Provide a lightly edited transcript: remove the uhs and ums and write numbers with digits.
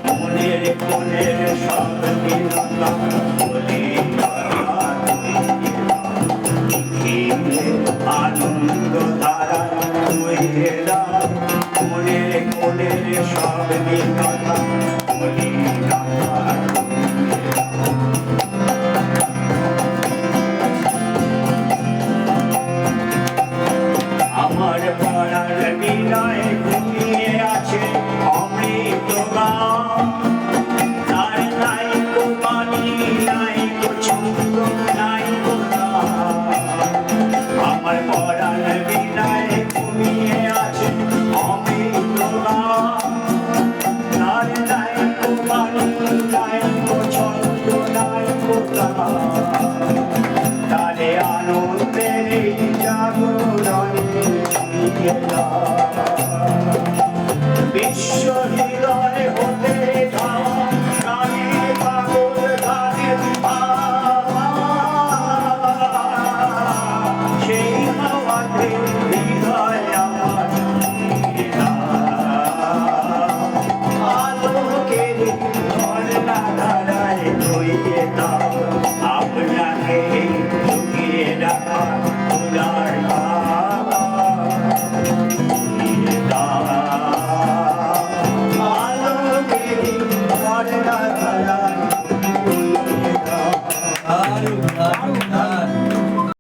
মনের মনের সব লীলা বলি আনন্দ ধারা বইয়ে দাও মনের মনের সব লীলা বলি আমার পড়ার বিনয় ঘুমিয়ে আছে অমৃত গান তার নাই গো বাণী নাই গো ছন্দ নাই গো আমার পড়ার বিনয় ঘুমিয়ে আছে অমৃত গান তার নাই গো বাণী নাই গো ছন্দ নাই গো তারে আনন্দের জাগরণে বিশ্ব হৃদয় হতে গানে পাগল গানে সেই হাওয়াতে হৃদয় আমার আলোকের ঝর্ণা ধারায় ধুইয়ে দাও আপনাকে লুকিয়ে রাখা উদার দারুণ দারুণ